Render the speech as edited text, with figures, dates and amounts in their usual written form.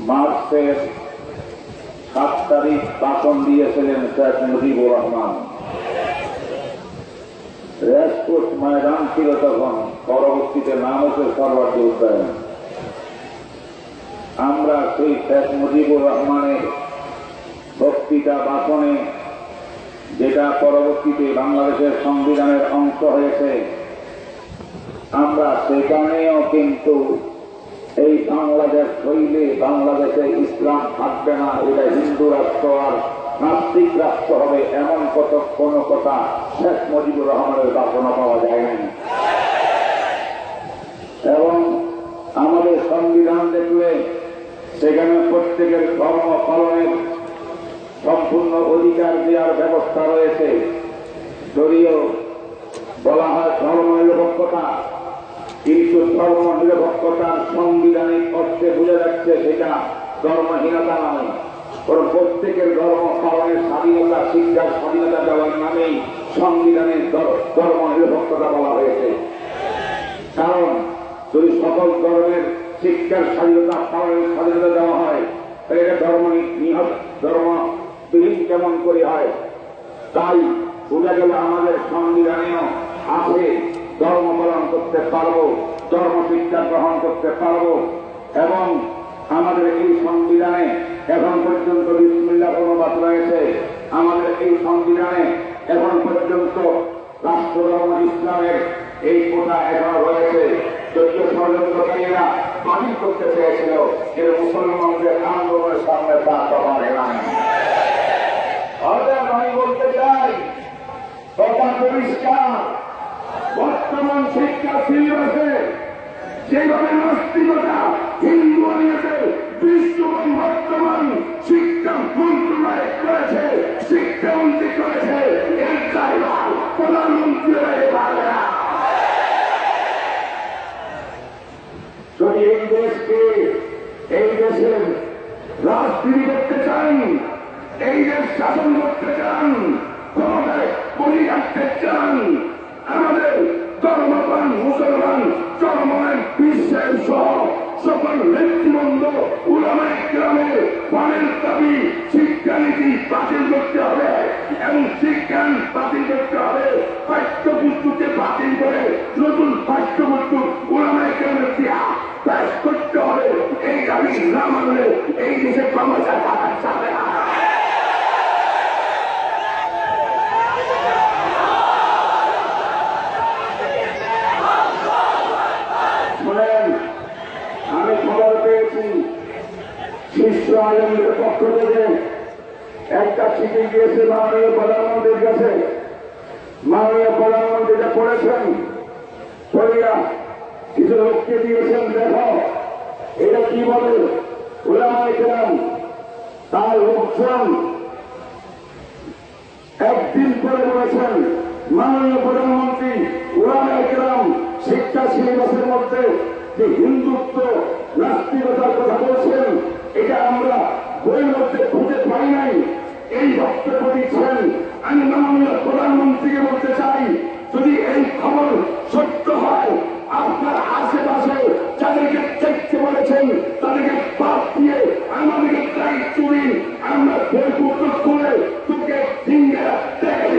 মার্চের 7 তারিখ ভাষণ দিয়েছিলেন শেখ মুজিবুর রহমান। রেসকোর্স ময়দান ছিল তখন, পরবর্তীতে নাম হচ্ছে সর্বার্থ উদ্যান। আমরা সেই শেখ মুজিবুর রহমানের বক্তৃতা ভাষণে, যেটা পরবর্তীতে বাংলাদেশের সংবিধানের অংশ হয়েছে, আমরা সেখানেও কিন্তু এই বাংলাদেশ হইলে বাংলাদেশে ইসলাম থাকবে না, এটা হিন্দু রাষ্ট্র আর নাস্তিক রাষ্ট্র হবে, এমন কোন কথা শেখ মুজিবুর রহমানের ভাষণ পাওয়া যায়নি। এবং আমাদের সংবিধান দেখলে সেখানে প্রত্যেকের ধর্ম পালনের সম্পূর্ণ অধিকার দেওয়ার ব্যবস্থা রয়েছে। যদিও বলা হয় ধর্ম নিরপেক্ষতা, কিন্তু ধর্ম নিরপেক্ষতার সাংবিধানিক অর্থে বোঝা যাচ্ছে সেটা ধর্মহীনতা নয়, বরং প্রত্যেকের ধর্ম পালনের স্বাধীনতা, শিক্ষার স্বাধীনতা দেওয়ার নামেই সংবিধানে ধর্ম নিরপেক্ষতা বলা হয়েছে। কারণ যদি সকল ধর্মের শিক্ষার স্বাধীনতা, পালনের স্বাধীনতা দেওয়া হয়, তাহলে এটা ধর্মবিহীন কেমন করে হয়? তাই বোঝা গেল আমাদের সংবিধানেও আছে ধর্ম পালন করতে পারবো, ধর্ম শিক্ষা গ্রহণ করতে পারবো। এবং আমাদের এই সংবিধানে এখন পর্যন্ত বিসমিল্লাহ অনুবাদ রয়েছে। আমাদের এই সংবিধানে এখন পর্যন্ত রাষ্ট্রধর্ম ইসলামের এই কোটা এখন রয়েছে। যদিও ষড়যন্ত্রকারীরা বাতিল করতে চেয়েছিল, এর মুসলমানদের আন্দোলনের সামনে তা পারে নাই। আমি বলতে চাই, কথা পরিষ্কার, বর্তমান শিক্ষা সিলেবাসে যেভাবে নাস্তিকতা, হিন্দু আনিয়েছে, বিশ্বব্যাপী বর্তমান শিক্ষা মন্ত্রণালয় করেছে, শিক্ষামন্ত্রী করেছে, এর চাইবা প্রধানমন্ত্রী হয়ে পারে না। যদি এই দেশকে, এই দেশের রাজনীতি করতে চান, এই দেশ শাসন করতে চান, ক্ষমতায় বলি রাখতে চান, আমাদের ধর্মপ্রাণ মুসলমান, চরমনায় বিশ্বের সহ সকল নেতৃবৃন্দ, উলামায়ে কেরামের পানের দাবি শিক্ষানীতি বাতিল করতে হবে এবং শিক্ষা বাতিল করতে হবে। পাঠ্যপুস্তককে বাতিল করে নতুন পাঠ্যপুস্তক উলামায়ে কেরামের দেয়া পেশ করতে হবে। এই দাবি না মানলে এই দেশে ক্ষমতা থাকা যাবে না। আমি খবর পেয়েছি শীর্ষ আয়োজনের পক্ষ থেকে একটা চিঠি গিয়েছে মাননীয় প্রধানমন্ত্রীর কাছে। মাননীয় প্রধানমন্ত্রী যা করেছেন, পড়িয়া কিছু লোককে দিয়েছেন, দেখো এটা কি বলে। উলামায়ে কেরাম তার লোকজন একদিন পরে বলেছেন, মাননীয় প্রধানমন্ত্রী, উলামায়ে কেরাম শিক্ষা সিলেবাসের মধ্যে যে হিন্দুত্ব, নাস্তিকতার কথা বলছেন, এটা আমরা বইয়ের মধ্যে খুঁজে পাই নাই, এই বক্তব্য দিচ্ছেন। আমি মাননীয় প্রধানমন্ত্রীকে বলতে চাই, যদি এই খবর সত্য হয়, আপনার আশেপাশে যাদেরকে দেখতে বলেছেন তাদেরকে বাদ দিয়ে আমাদেরকে দায়িত্ব দিন। আমরা বই পুস্তক করে তোকে দিন দেখে